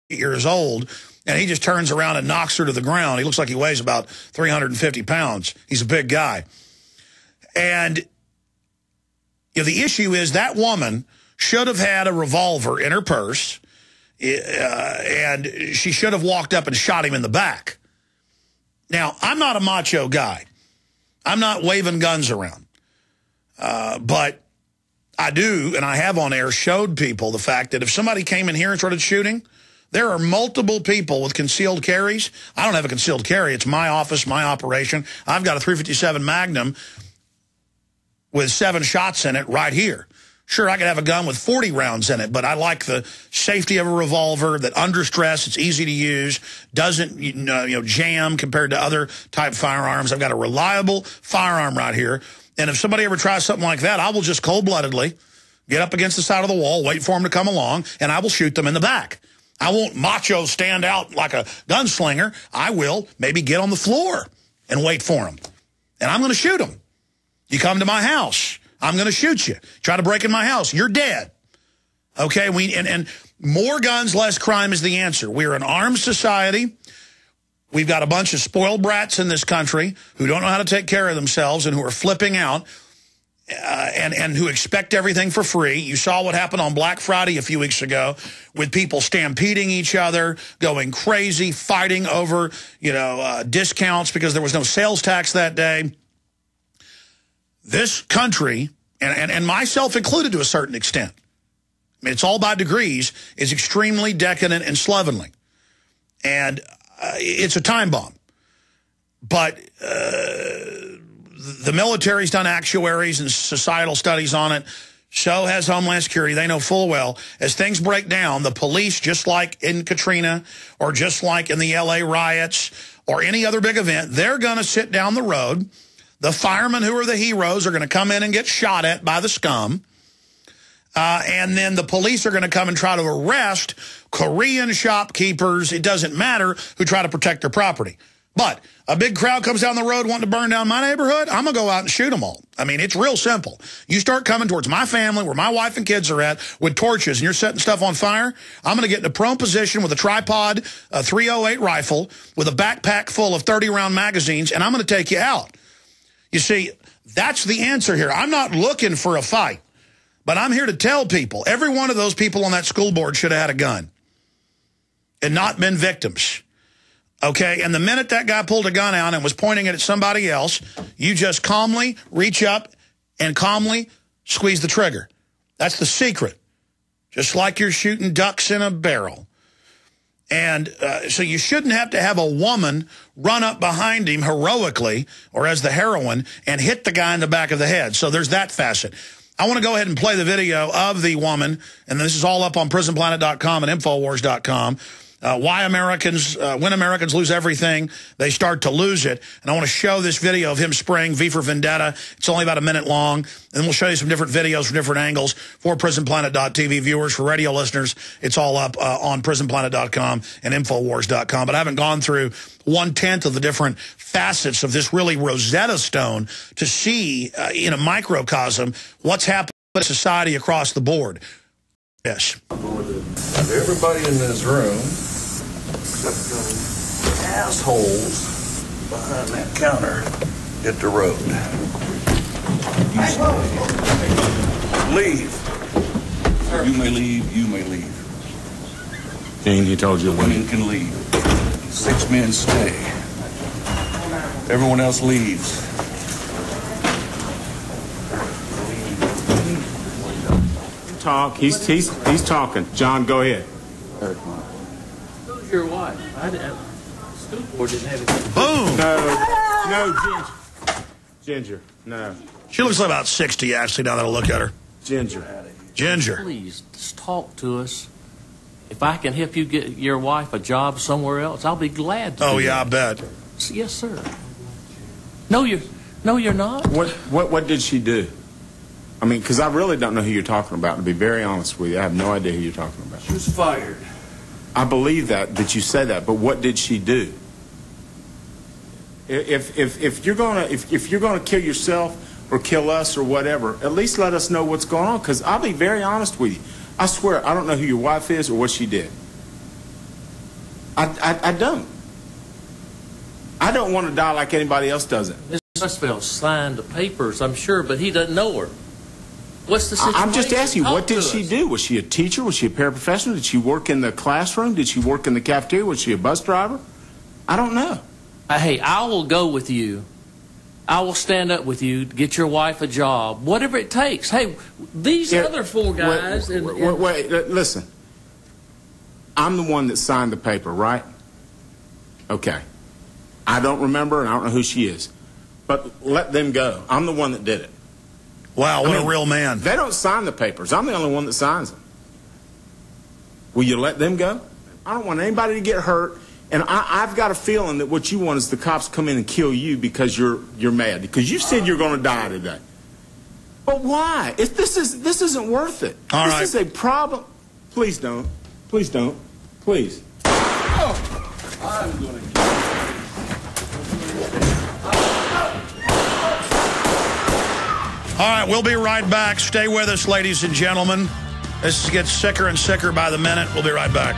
years old, and he just turns around and knocks her to the ground. He looks like he weighs about 350 pounds. He's a big guy. And the issue is that woman should have had a revolver in her purse, and she should have walked up and shot him in the back. Now, I'm not a macho guy. I'm not waving guns around. But I do, and I have on air showed people the fact that if somebody came in here and started shooting, there are multiple people with concealed carries. I don't have a concealed carry. It's my office, my operation. I've got a .357 Magnum with 7 shots in it right here. Sure, I could have a gun with 40 rounds in it, but I like the safety of a revolver that under stress, it's easy to use, doesn't jam compared to other type firearms. I've got a reliable firearm right here. And if somebody ever tries something like that, I will just cold-bloodedly get up against the side of the wall, wait for them to come along, and I will shoot them in the back. I won't macho stand out like a gunslinger. I will maybe get on the floor and wait for them. And I'm going to shoot them. You come to my house, I'm going to shoot you. Try to break in my house, you're dead. Okay, and more guns, less crime is the answer. We're an armed society. We've got a bunch of spoiled brats in this country who don't know how to take care of themselves and who are flipping out and who expect everything for free. You saw what happened on Black Friday a few weeks ago with people stampeding each other, going crazy, fighting over discounts because there was no sales tax that day. This country, and myself included to a certain extent, I mean, it's all by degrees, is extremely decadent and slovenly. And it's a time bomb. But the military's done actuaries and societal studies on it. So has Homeland Security. They know full well, as things break down, the police, just like in Katrina or just like in the L.A. riots or any other big event, they're going to sit down the road. The firemen who are the heroes are going to come in and get shot at by the scum. And then the police are going to come and try to arrest Korean shopkeepers, it doesn't matter, who try to protect their property. But a big crowd comes down the road wanting to burn down my neighborhood, I'm going to go out and shoot them all. I mean, it's real simple. You start coming towards my family, where my wife and kids are at, with torches, and you're setting stuff on fire, I'm going to get in a prone position with a tripod, a .308 rifle, with a backpack full of 30-round magazines, and I'm going to take you out. You see, that's the answer here. I'm not looking for a fight, but I'm here to tell people, every one of those people on that school board should have had a gun and not been victims. Okay, and the minute that guy pulled a gun out and was pointing it at somebody else, you just calmly reach up and calmly squeeze the trigger. That's the secret. Just like you're shooting ducks in a barrel. And so you shouldn't have to have a woman run up behind him heroically, or as the heroine, and hit the guy in the back of the head. So there's that facet. I want to go ahead and play the video of the woman, and this is all up on PrisonPlanet.com and Infowars.com. Why Americans, when Americans lose everything, they start to lose it. And I want to show this video of him spraying V for Vendetta. It's only about a minute long. And then we'll show you some different videos from different angles for PrisonPlanet.tv viewers. For radio listeners, it's all up on PrisonPlanet.com and Infowars.com. But I haven't gone through 1/10 of the different facets of this really Rosetta Stone to see in a microcosm what's happening in society across the board. Yes. Everybody in this room, except those assholes behind that counter, hit the road. Leave. You may leave, you may leave. Dean, he told you women can leave. 6 men stay. Everyone else leaves. Talk. He's talking. John, go ahead. Who's your wife? School board didn't have it. Boom. No, Ginger. No. She looks like about 60, actually, now that I look at her. Ginger. Please, just talk to us. If I can help you get your wife a job somewhere else, I'll be glad to. Oh, yeah, I bet. Yes, sir. No, you're not. What did she do? I mean, because I really don't know who you're talking about, to be very honest with you. I have no idea who you're talking about. She was fired. I believe that you say that, but what did she do? If you're gonna kill yourself or kill us or whatever, at least let us know what's going on, because I'll be very honest with you. I swear, I don't know who your wife is or what she did. I don't. I don't want to die like anybody else does it. Ms. Westfeld signed the papers, I'm sure, but he doesn't know her. What's the situation? I'm just asking you, what did Talk to she us. do? Was she a teacher? Was she a paraprofessional? Did she work in the classroom? Did she work in the cafeteria? Was she a bus driver? I don't know. Hey, I will go with you. I will stand up with you to get your wife a job, whatever it takes. Hey, these other four guys... Wait, listen. I'm the one that signed the paper, right? Okay. I don't remember, and I don't know who she is. But let them go. I'm the one that did it. Wow, what a real man. They don't sign the papers. I'm the only one that signs them. Will you let them go? I don't want anybody to get hurt. And I've got a feeling that what you want is the cops come in and kill you because you're mad. Because you said you're going to die today. But why? If this isn't worth it. All right. This is a problem. Please don't. Please don't. Please. Oh, I'm going to kill you. All right, we'll be right back. Stay with us, ladies and gentlemen. This gets sicker and sicker by the minute. We'll be right back.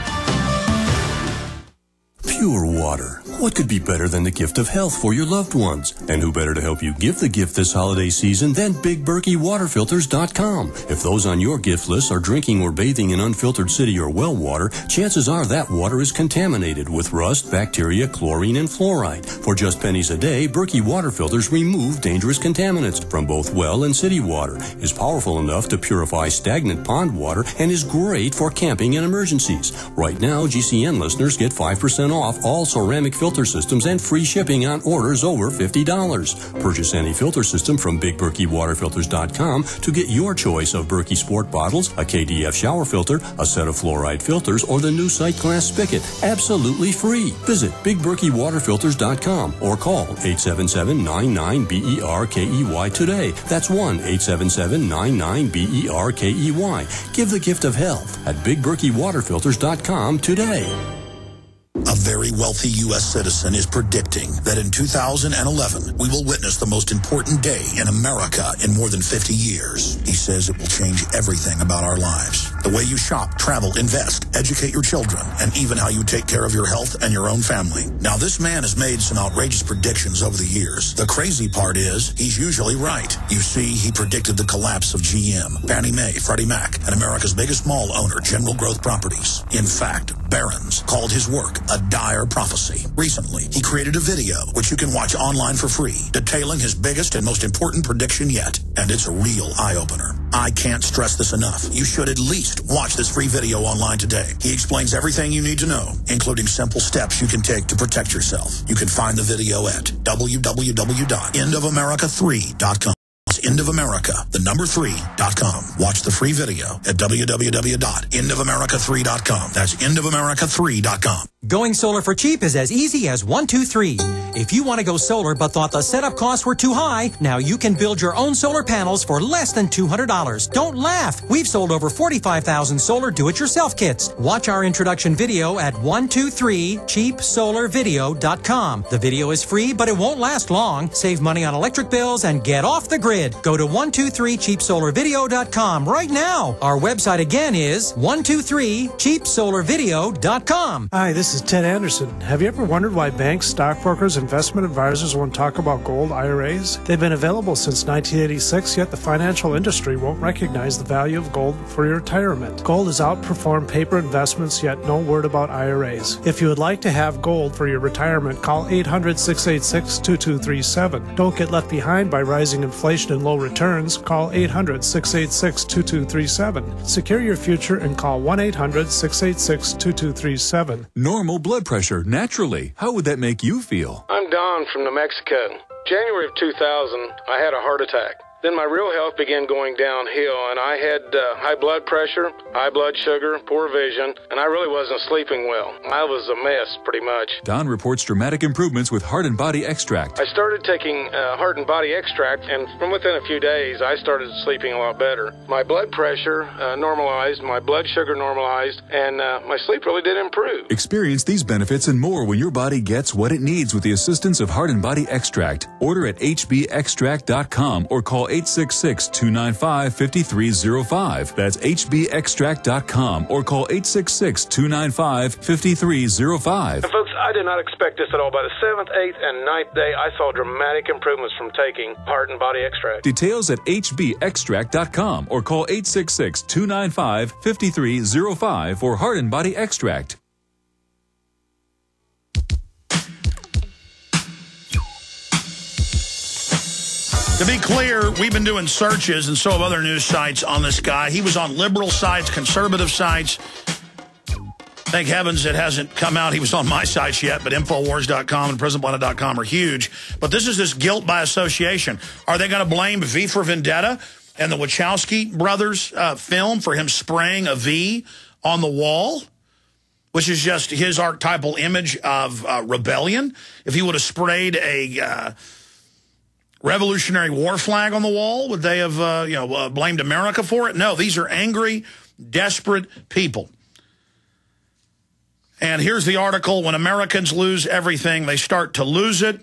Pure water. What could be better than the gift of health for your loved ones? And who better to help you give the gift this holiday season than BigBerkeyWaterFilters.com? If those on your gift list are drinking or bathing in unfiltered city or well water, chances are that water is contaminated with rust, bacteria, chlorine, and fluoride. For just pennies a day, Berkey Water Filters remove dangerous contaminants from both well and city water, is powerful enough to purify stagnant pond water, and is great for camping and emergencies. Right now, GCN listeners get 5% off all ceramic filter systems and free shipping on orders over $50. Purchase any filter system from BigBerkeyWaterFilters.com to get your choice of Berkey Sport bottles, a KDF shower filter, a set of fluoride filters, or the new Sight Glass spigot, absolutely free. Visit BigBerkeyWaterFilters.com or call 877-99-BERKEY today. That's 1-877-99-BERKEY. Give the gift of health at BigBerkeyWaterFilters.com today. A very wealthy U.S. citizen is predicting that in 2011, we will witness the most important day in America in more than 50 years. He says it will change everything about our lives. The way you shop, travel, invest, educate your children, and even how you take care of your health and your own family. Now, this man has made some outrageous predictions over the years. The crazy part is, he's usually right. You see, he predicted the collapse of GM, Fannie Mae, Freddie Mac, and America's biggest mall owner, General Growth Properties. In fact, Barron's called his work a dire prophecy. Recently, he created a video, which you can watch online for free, detailing his biggest and most important prediction yet. And it's a real eye-opener. I can't stress this enough. You should at least watch this free video online today. He explains everything you need to know, including simple steps you can take to protect yourself. You can find the video at www.endofamerica3.com. endofamerica3.com. Watch the free video at www.endofamerica3.com. That's endofamerica3.com. Going solar for cheap is as easy as 1, 2, 3. If you want to go solar but thought the setup costs were too high, now you can build your own solar panels for less than $200. Don't laugh. We've sold over 45,000 solar do-it-yourself kits. Watch our introduction video at 123cheapsolarvideo.com. The video is free, but it won't last long. Save money on electric bills and get off the grid. Go to 123cheapsolarvideo.com right now. Our website again is 123cheapsolarvideo.com. Hi, this is Ted Anderson. Have you ever wondered why banks, stockbrokers, investment advisors won't talk about gold IRAs? They've been available since 1986, yet the financial industry won't recognize the value of gold for your retirement. Gold has outperformed paper investments, yet no word about IRAs. If you would like to have gold for your retirement, call 800-686-2237. Don't get left behind by rising inflation and low returns. Call 800-686-2237. Secure your future and call 1-800-686-2237. Normal blood pressure, naturally. How would that make you feel? I'm Don from New Mexico. January of 2000, I had a heart attack. Then my real health began going downhill, and I had high blood pressure, high blood sugar, poor vision, and I really wasn't sleeping well. I was a mess, pretty much. Don reports dramatic improvements with Heart and Body Extract. I started taking Heart and Body Extract, and from within a few days, I started sleeping a lot better. My blood pressure normalized, my blood sugar normalized, and my sleep really did improve. Experience these benefits and more when your body gets what it needs with the assistance of Heart and Body Extract. Order at hbextract.com or call 866-295-5305. That's hbextract.com or call 866-295-5305. And folks, I did not expect this at all. By the 7th, 8th, and 9th day, I saw dramatic improvements from taking Heart and Body Extract. Details at hbextract.com or call 866-295-5305 for Heart and Body Extract. To be clear, we've been doing searches, and so have other news sites, on this guy. He was on liberal sites, conservative sites. Thank heavens it hasn't come out. He was on my sites yet, but Infowars.com and PrisonPlanet.com are huge. But this is this guilt by association. Are they going to blame V for Vendetta and the Wachowski brothers film for him spraying a V on the wall, which is just his archetypal image of rebellion? If he would have sprayed a Revolutionary War flag on the wall, would they have blamed America for it? No, these are angry, desperate people. And here's the article. When Americans lose everything, they start to lose it.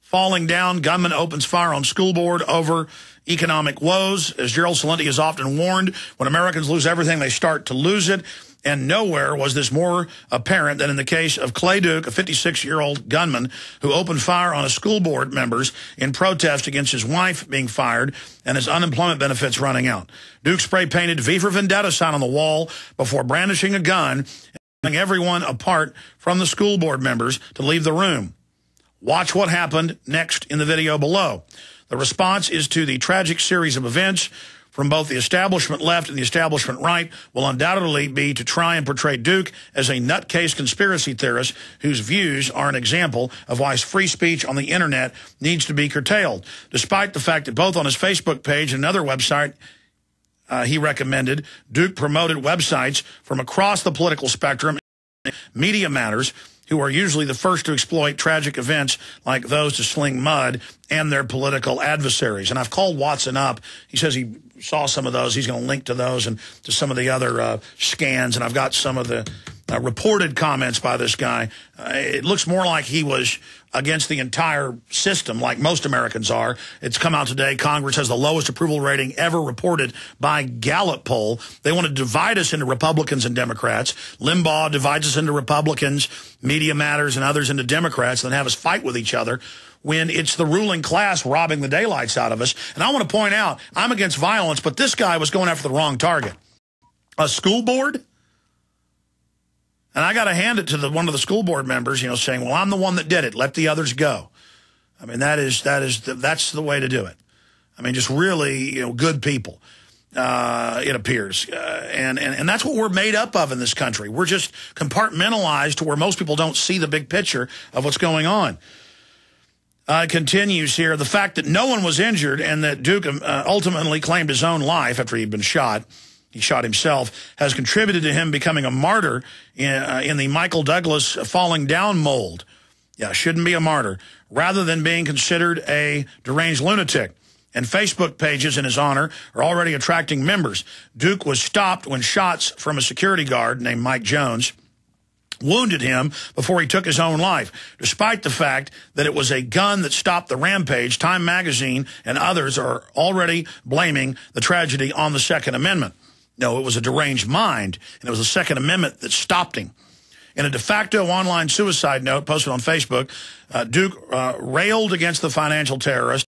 Falling down, gunman opens fire on school board over economic woes. As Gerald Celente has often warned, when Americans lose everything, they start to lose it. And nowhere was this more apparent than in the case of Clay Duke, a 56-year-old gunman who opened fire on a school board members in protest against his wife being fired and his unemployment benefits running out. Duke spray-painted V for Vendetta sign on the wall before brandishing a gun and telling everyone apart from the school board members to leave the room. Watch what happened next in the video below. The response is to the tragic series of events from both the establishment left and the establishment right will undoubtedly be to try and portray Duke as a nutcase conspiracy theorist whose views are an example of why free speech on the internet needs to be curtailed, despite the fact that both on his Facebook page and another website he recommended, Duke promoted websites from across the political spectrum, Media Matters, who are usually the first to exploit tragic events like those to sling mud and their political adversaries. And I've called Watson up. He says he saw some of those. He's going to link to those and to some of the other scans. And I've got some of the reported comments by this guy. It looks more like he was against the entire system, like most Americans are. It's come out today. Congress has the lowest approval rating ever reported by Gallup poll. They want to divide us into Republicans and Democrats. Limbaugh divides us into Republicans, Media Matters, and others into Democrats, and then have us fight with each other when it's the ruling class robbing the daylights out of us. And I want to point out, I'm against violence, but this guy was going after the wrong target. A school board? And I got to hand it to one of the school board members, saying, well, I'm the one that did it. Let the others go. I mean, that's the way to do it. I mean, just really, good people, it appears. And that's what we're made up of in this country. We're just compartmentalized to where most people don't see the big picture of what's going on. It continues here. The fact that no one was injured and that Duke ultimately claimed his own life after he'd been shot, he shot himself, has contributed to him becoming a martyr in the Michael Douglas falling down mold. Yeah, shouldn't be a martyr, rather than being considered a deranged lunatic. And Facebook pages in his honor are already attracting members. Duke was stopped when shots from a security guard named Mike Jones wounded him before he took his own life. Despite the fact that it was a gun that stopped the rampage, Time Magazine and others are already blaming the tragedy on the Second Amendment. No, it was a deranged mind, and it was the Second Amendment that stopped him. In a de facto online suicide note posted on Facebook, Duke railed against the financial terrorist